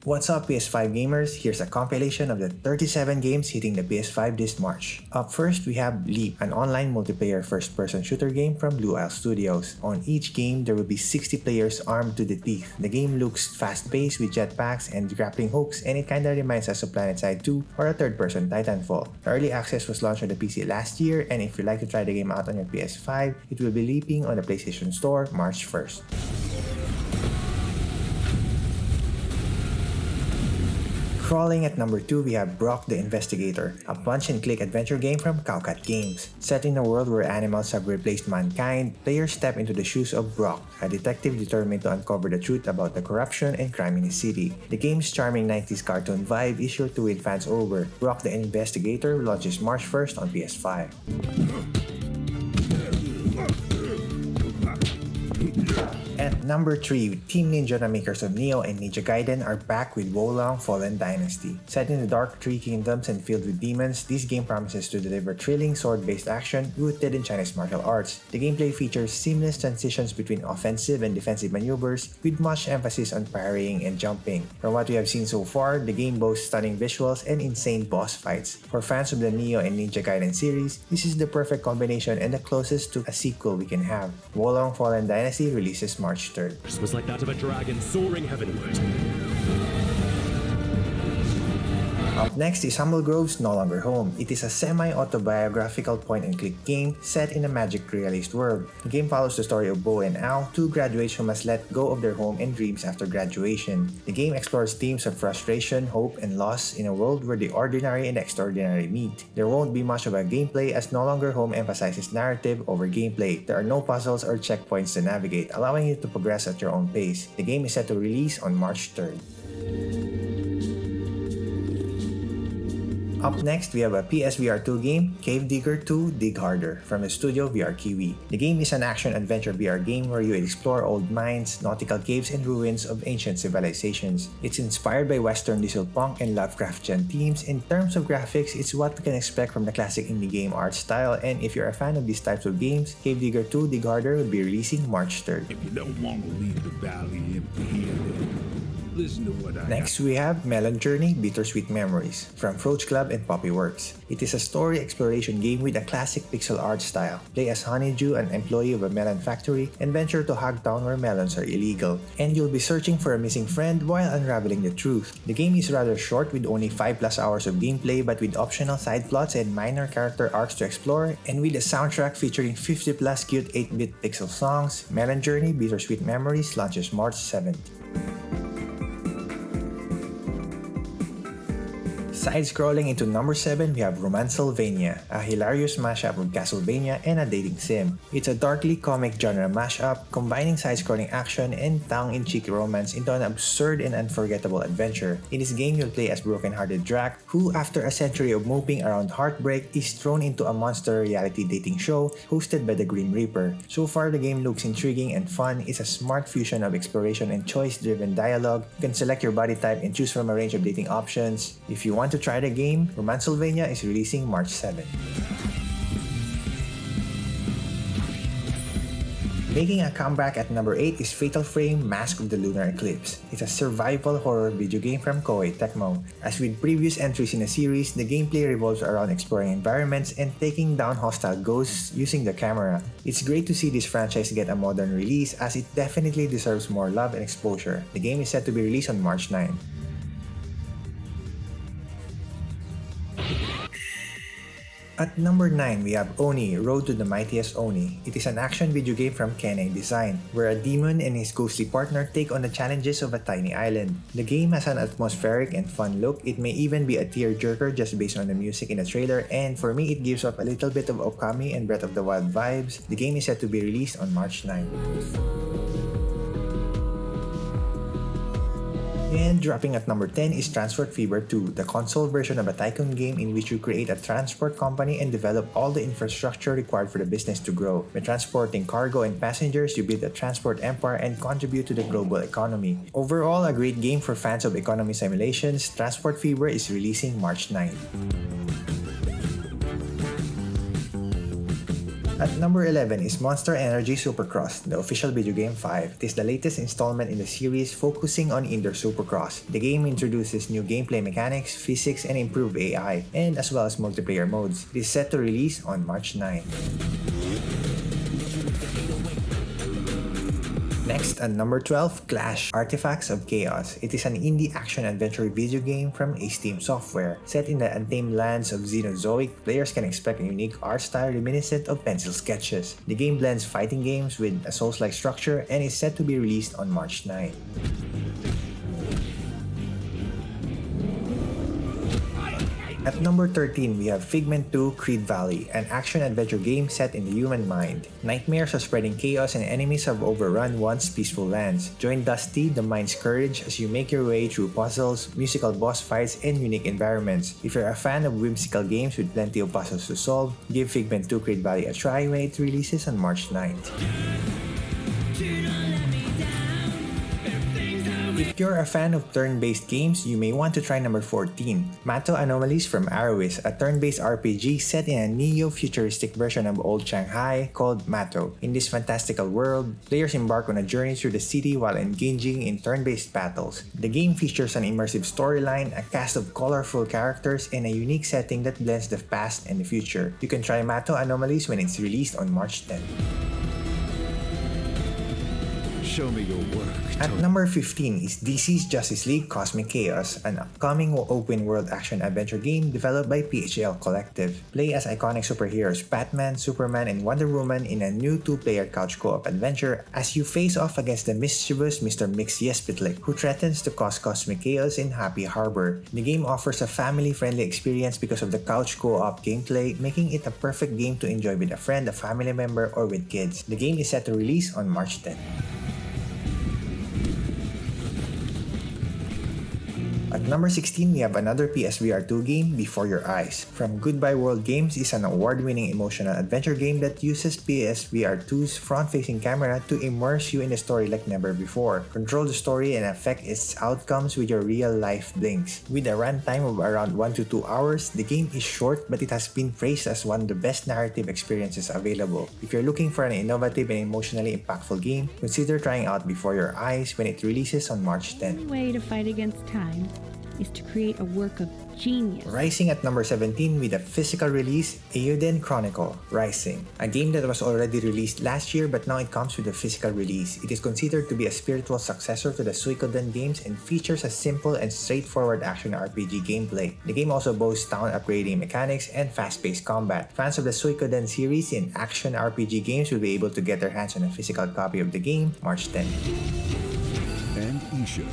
What's up PS5 gamers? Here's a compilation of the 37 games hitting the PS5 this March. Up first, we have Leap, an online multiplayer first-person shooter game from Blue Isle Studios. On each game, there will be 60 players armed to the teeth. The game looks fast-paced with jetpacks and grappling hooks, and it kinda reminds us of PlanetSide 2 or a third-person Titanfall. Early access was launched on the PC last year, and if you'd like to try the game out on your PS5, it will be leaping on the PlayStation Store March 1st. Crawling at number 2, we have Brok the Investigator, a punch-and-click adventure game from Cowcat Games. Set in a world where animals have replaced mankind, players step into the shoes of Brok, a detective determined to uncover the truth about the corruption and crime in his city. The game's charming 90s cartoon vibe is sure to win fans over. Brok the Investigator launches March 1st on PS5. At number 3, Team Ninja, the makers of Neo and Ninja Gaiden, are back with Wolong Fallen Dynasty. Set in the Dark Three Kingdoms and filled with demons, this game promises to deliver thrilling sword-based action rooted in Chinese martial arts. The gameplay features seamless transitions between offensive and defensive maneuvers, with much emphasis on parrying and jumping. From what we have seen so far, the game boasts stunning visuals and insane boss fights. For fans of the Neo and Ninja Gaiden series, this is the perfect combination and the closest to a sequel we can have. Wolong Fallen Dynasty releases March 3rd. This was like that of a dragon soaring heavenward. Up next is Humble Grove's No Longer Home. It is a semi-autobiographical point-and-click game set in a magic realist world. The game follows the story of Bo and Ao, two graduates who must let go of their home and dreams after graduation. The game explores themes of frustration, hope, and loss in a world where the ordinary and extraordinary meet. There won't be much of a gameplay as No Longer Home emphasizes narrative over gameplay. There are no puzzles or checkpoints to navigate, allowing you to progress at your own pace. The game is set to release on March 3rd. Up next, we have a PSVR 2 game, Cave Digger 2 Dig Harder, from the studio VR Kiwi. The game is an action-adventure VR game where you explore old mines, nautical caves, and ruins of ancient civilizations. It's inspired by Western diesel punk and Lovecraftian themes. In terms of graphics, it's what we can expect from the classic indie game art style, and if you're a fan of these types of games, Cave Digger 2 Dig Harder will be releasing March 3rd. If you don't want to leave the valley empty-handed, listen to what I Next, we have Melon Journey, Bittersweet Memories, from Froach Club and Poppy Works. It is a story exploration game with a classic pixel art style. Play as Honeydew, an employee of a melon factory, and venture to Hogtown where melons are illegal. And you'll be searching for a missing friend while unraveling the truth. The game is rather short with only 5+ hours of gameplay, but with optional side plots and minor character arcs to explore, and with a soundtrack featuring 50+ cute 8-bit pixel songs. Melon Journey, Bittersweet Memories launches March 7th. Side-scrolling into number 7, we have Romancelvania, a hilarious mashup of Castlevania and a dating sim. It's a darkly comic genre mashup, combining side-scrolling action and tongue-in-cheek romance into an absurd and unforgettable adventure. In this game, you'll play as broken-hearted Drac, who after a century of moping around heartbreak is thrown into a monster reality dating show hosted by the Grim Reaper. So far, the game looks intriguing and fun. It's a smart fusion of exploration and choice-driven dialogue. You can select your body type and choose from a range of dating options. If you want to try the game, Romancelvania is releasing March 7. Making a comeback at number 8 is Fatal Frame Mask of the Lunar Eclipse. It's a survival horror video game from Koei Tecmo. As with previous entries in the series, the gameplay revolves around exploring environments and taking down hostile ghosts using the camera. It's great to see this franchise get a modern release as it definitely deserves more love and exposure. The game is set to be released on March 9. At number 9, we have Oni, Road to the Mightiest Oni. It is an action video game from Kenei Design, where a demon and his ghostly partner take on the challenges of a tiny island. The game has an atmospheric and fun look. It may even be a tearjerker just based on the music in the trailer, and for me it gives off a little bit of Okami and Breath of the Wild vibes. The game is set to be released on March 9. And dropping at number 10 is Transport Fever 2, the console version of a tycoon game in which you create a transport company and develop all the infrastructure required for the business to grow. By transporting cargo and passengers, you build a transport empire and contribute to the global economy. Overall, a great game for fans of economy simulations. Transport Fever is releasing March 9. At number 11 is Monster Energy Supercross, the official Videogame 5. It is the latest installment in the series focusing on indoor supercross. The game introduces new gameplay mechanics, physics, and improved AI, and as well as multiplayer modes. It is set to release on March 9. Next, at number 12, Clash Artifacts of Chaos. It is an indie action-adventure video game from Steam Software. Set in the untamed lands of Xenozoic, players can expect a unique art style reminiscent of pencil sketches. The game blends fighting games with a Souls-like structure and is set to be released on March 9. At number 13, we have Figment 2 Creed Valley, an action-adventure game set in the human mind. Nightmares of spreading chaos and enemies have overrun once peaceful lands. Join Dusty, the mind's courage, as you make your way through puzzles, musical boss fights, and unique environments. If you're a fan of whimsical games with plenty of puzzles to solve, give Figment 2 Creed Valley a try when it releases on March 9th. If you're a fan of turn-based games, you may want to try number 14, Mato Anomalies from Arrowis, a turn-based RPG set in a neo-futuristic version of old Shanghai called Mato. In this fantastical world, players embark on a journey through the city while engaging in turn-based battles. The game features an immersive storyline, a cast of colorful characters, and a unique setting that blends the past and the future. You can try Mato Anomalies when it's released on March 10th. Show me your work. At number 15 is DC's Justice League Cosmic Chaos, an upcoming open-world action-adventure game developed by PHL Collective. Play as iconic superheroes Batman, Superman, and Wonder Woman in a new two-player couch co-op adventure as you face off against the mischievous Mr. Mix Yespitlik, who threatens to cause cosmic chaos in Happy Harbor. The game offers a family-friendly experience because of the couch co-op gameplay, making it a perfect game to enjoy with a friend, a family member, or with kids. The game is set to release on March 10th. At number 16, we have another PSVR 2 game, Before Your Eyes. From Goodbye World Games is an award-winning emotional adventure game that uses PSVR 2's front-facing camera to immerse you in the story like never before. Control the story and affect its outcomes with your real-life blinks. With a runtime of around 1 to 2 hours, the game is short but it has been praised as one of the best narrative experiences available. If you're looking for an innovative and emotionally impactful game, consider trying out Before Your Eyes when it releases on March 10th. The only way to fight against time is to create a work of genius. Rising at number 17 with a physical release, Eiyuden Chronicle Rising, a game that was already released last year but now it comes with a physical release. It is considered to be a spiritual successor to the Suikoden games and features a simple and straightforward action RPG gameplay. The game also boasts town upgrading mechanics and fast-paced combat. Fans of the Suikoden series and action RPG games will be able to get their hands on a physical copy of the game March 10th. And Isha,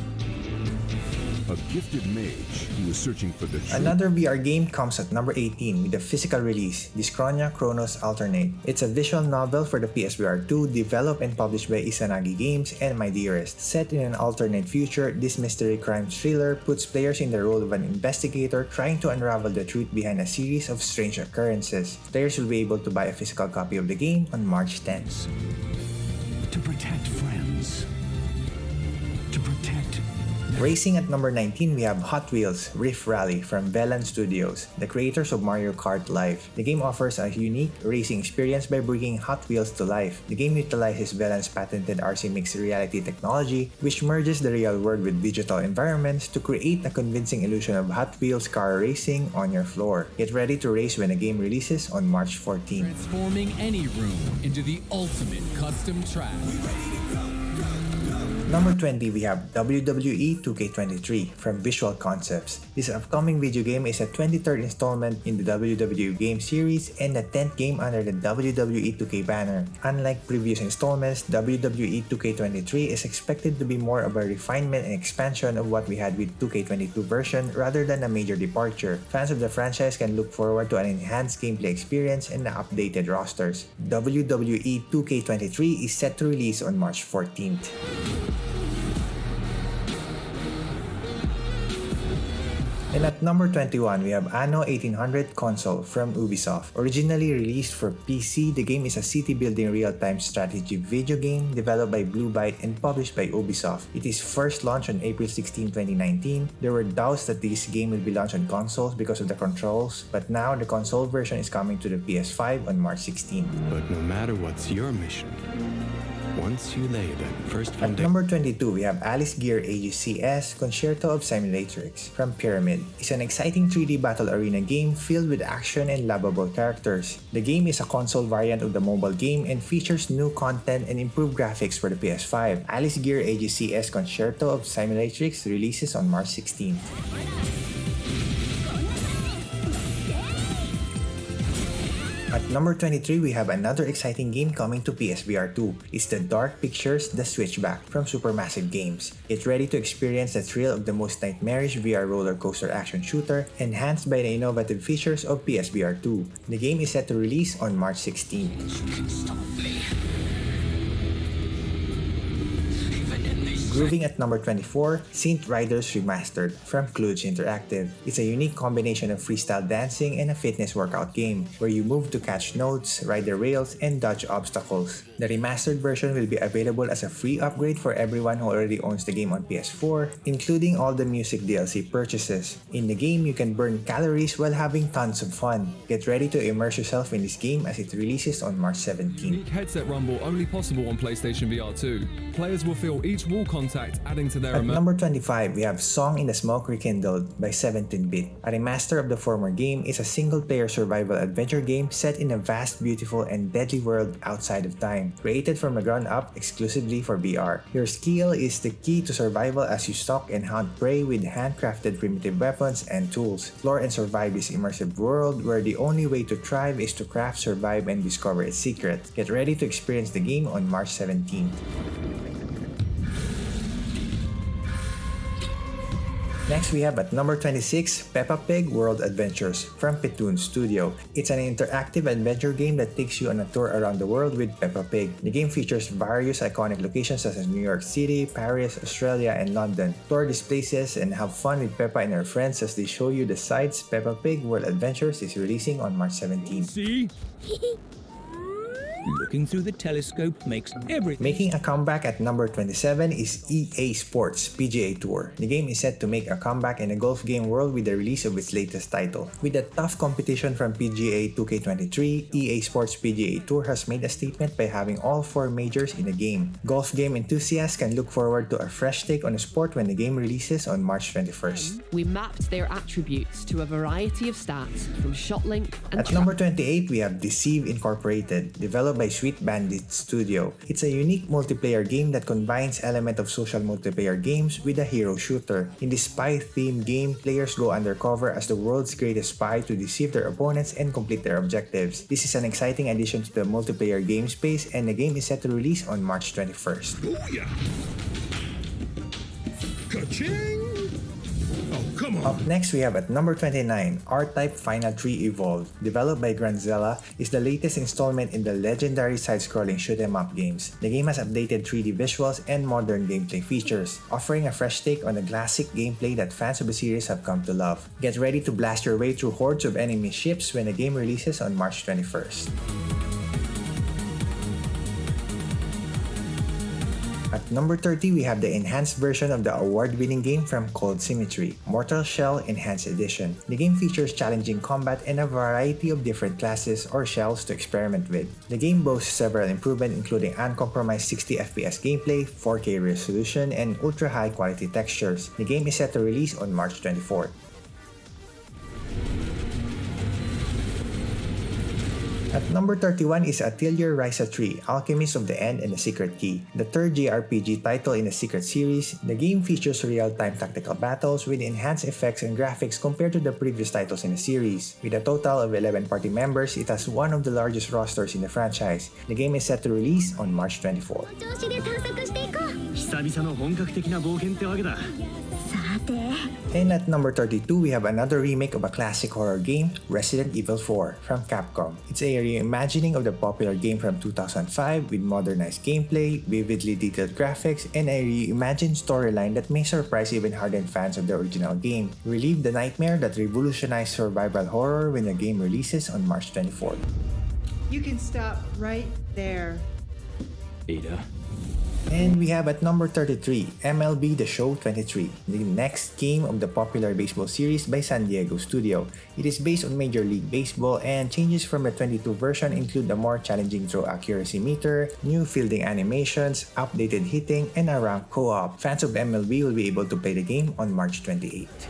a gifted mage who is searching for the truth. Another VR game comes at number 18 with a physical release, Dyschronia Chronos Alternate. It's a visual novel for the PSVR 2 developed and published by Izanagi Games and My Dearest. Set in an alternate future, this mystery crime thriller puts players in the role of an investigator trying to unravel the truth behind a series of strange occurrences. Players will be able to buy a physical copy of the game on March 10th. To protect friends. To protect. Racing at number 19, we have Hot Wheels Rift Rally from Velan Studios, the creators of Mario Kart Live. The game offers a unique racing experience by bringing Hot Wheels to life. The game utilizes Velan's patented RC mixed reality technology, which merges the real world with digital environments to create a convincing illusion of Hot Wheels car racing on your floor. Get ready to race when the game releases on March 14. Transforming any room into the ultimate custom track. Number 20, we have WWE 2K23 from Visual Concepts. This upcoming video game is a 23rd installment in the WWE game series and the 10th game under the WWE 2K banner. Unlike previous installments, WWE 2K23 is expected to be more of a refinement and expansion of what we had with 2K22 version rather than a major departure. Fans of the franchise can look forward to an enhanced gameplay experience and updated rosters. WWE 2K23 is set to release on March 14th. And at number 21, we have Anno 1800 console from Ubisoft. Originally released for PC, the game is a city-building real-time strategy video game developed by Blue Byte and published by Ubisoft. It is first launched on April 16, 2019. There were doubts that this game will be launched on consoles because of the controls, but now the console version is coming to the PS5 on March 16. But no matter what's your mission, once you lay that first At foundation... number 22, we have Alice Gear Aegis CS Concerto of Simulatrix from Pyramid. It's an exciting 3D battle arena game filled with action and lovable characters. The game is a console variant of the mobile game and features new content and improved graphics for the PS5. Alice Gear Aegis CS Concerto of Simulatrix releases on March 16. At number 23, we have another exciting game coming to PSVR 2. It's the Dark Pictures The Switchback from Supermassive Games. Get ready to experience the thrill of the most nightmarish VR roller coaster action shooter enhanced by the innovative features of PSVR 2. The game is set to release on March 16. Grooving at number 24, Synth Riders Remastered from Kludge Interactive. It's a unique combination of freestyle dancing and a fitness workout game where you move to catch notes, ride the rails, and dodge obstacles. The remastered version will be available as a free upgrade for everyone who already owns the game on PS4, including all the music DLC purchases. In the game, you can burn calories while having tons of fun. Get ready to immerse yourself in this game as it releases on March 17. Unique headset rumble only possible on PlayStation VR 2. Players will feel each wall contact adding to their At number 25, we have Song in the Smoke Rekindled by 17-Bit. A remaster of the former game is a single-player survival adventure game set in a vast, beautiful, and deadly world outside of time, created from the ground up exclusively for VR. Your skill is the key to survival as you stalk and hunt prey with handcrafted primitive weapons and tools. Explore and survive this immersive world where the only way to thrive is to craft, survive, and discover its secret. Get ready to experience the game on March 17th. Next, we have at number 26, Peppa Pig World Adventures from Pitoon Studio. It's an interactive adventure game that takes you on a tour around the world with Peppa Pig. The game features various iconic locations such as New York City, Paris, Australia, and London. Tour these places and have fun with Peppa and her friends as they show you the sights. Peppa Pig World Adventures is releasing on March 17. See? Looking through the telescope makes everything... Making a comeback at number 27 is EA Sports PGA Tour. The game is set to make a comeback in the golf game world with the release of its latest title. With a tough competition from PGA 2K23, EA Sports PGA Tour has made a statement by having all 4 majors in the game. Golf game enthusiasts can look forward to a fresh take on the sport when the game releases on March 21st. We mapped their attributes to a variety of stats from ShotLink and... At number 28, we have Deceive Incorporated, developed by Sweet Bandit Studio. It's a unique multiplayer game that combines elements of social multiplayer games with a hero shooter. In this spy-themed game, players go undercover as the world's greatest spy to deceive their opponents and complete their objectives. This is an exciting addition to the multiplayer game space, and the game is set to release on March 21st. Booyah! Ka-ching! Oh, come on! Up next, we have at number 29, R-Type Final 3 Evolved, developed by Granzella, is the latest installment in the legendary side-scrolling shoot-'em-up games. The game has updated 3D visuals and modern gameplay features, offering a fresh take on the classic gameplay that fans of the series have come to love. Get ready to blast your way through hordes of enemy ships when the game releases on March 21st. At number 30, we have the enhanced version of the award-winning game from Cold Symmetry, Mortal Shell Enhanced Edition. The game features challenging combat and a variety of different classes or shells to experiment with. The game boasts several improvements including uncompromised 60 FPS gameplay, 4K resolution, and ultra-high quality textures. The game is set to release on March 24th. At number 31 is Atelier Ryza 3, Alchemist of the End and the Secret Key. The third JRPG title in the Secret series, the game features real-time tactical battles with enhanced effects and graphics compared to the previous titles in the series. With a total of 11 party members, it has one of the largest rosters in the franchise. The game is set to release on March 24. 久々の本格的な冒険ってわけだ。さ And at number 32, we have another remake of a classic horror game, Resident Evil 4 from Capcom. It's a reimagining of the popular game from 2005 with modernized gameplay, vividly detailed graphics, and a reimagined storyline that may surprise even hardened fans of the original game. Relive the nightmare that revolutionized survival horror when the game releases on March 24th. You can stop right there. Ada. And we have at number 33, MLB The Show 23, the next game of the popular baseball series by San Diego Studio. It is based on Major League Baseball, and changes from the 22 version include a more challenging throw accuracy meter, new fielding animations, updated hitting, and a ranked co-op. Fans of MLB will be able to play the game on March 28th.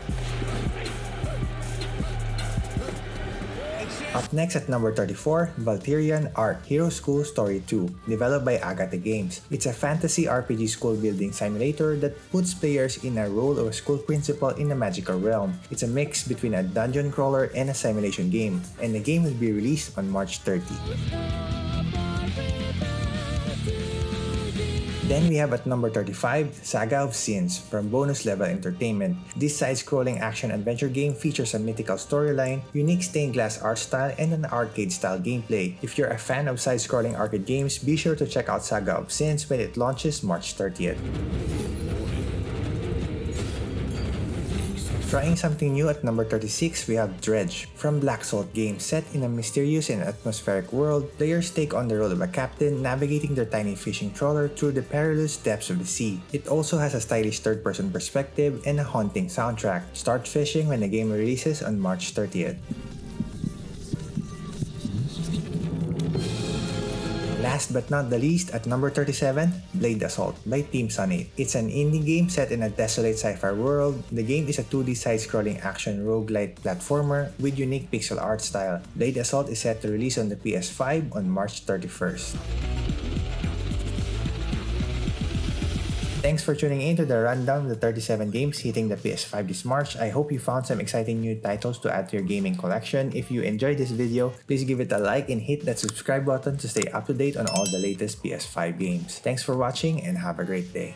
Up next at number 34, Valthirian Arc Hero School Story 2, developed by Agatha Games. It's a fantasy RPG school building simulator that puts players in a role of a school principal in a magical realm. It's a mix between a dungeon crawler and a simulation game, and the game will be released on March 30. Then we have at number 35, Saga of Sins from Bonus Level Entertainment. This side-scrolling action-adventure game features a mythical storyline, unique stained-glass art style, and an arcade-style gameplay. If you're a fan of side-scrolling arcade games, be sure to check out Saga of Sins when it launches March 30th. Trying something new at number 36, we have Dredge from Black Salt Games. Set in a mysterious and atmospheric world, players take on the role of a captain navigating their tiny fishing trawler through the perilous depths of the sea. It also has a stylish third-person perspective and a haunting soundtrack. Start fishing when the game releases on March 30th. Last but not the least, at number 37, Blade Assault by Team Sunny. It's an indie game set in a desolate sci-fi world. The game is a 2D side-scrolling action roguelite platformer with unique pixel art style. Blade Assault is set to release on the PS5 on March 31st. Thanks for tuning in to the rundown of the 37 games hitting the PS5 this March. I hope you found some exciting new titles to add to your gaming collection. If you enjoyed this video, please give it a like and hit that subscribe button to stay up to date on all the latest PS5 games. Thanks for watching and have a great day.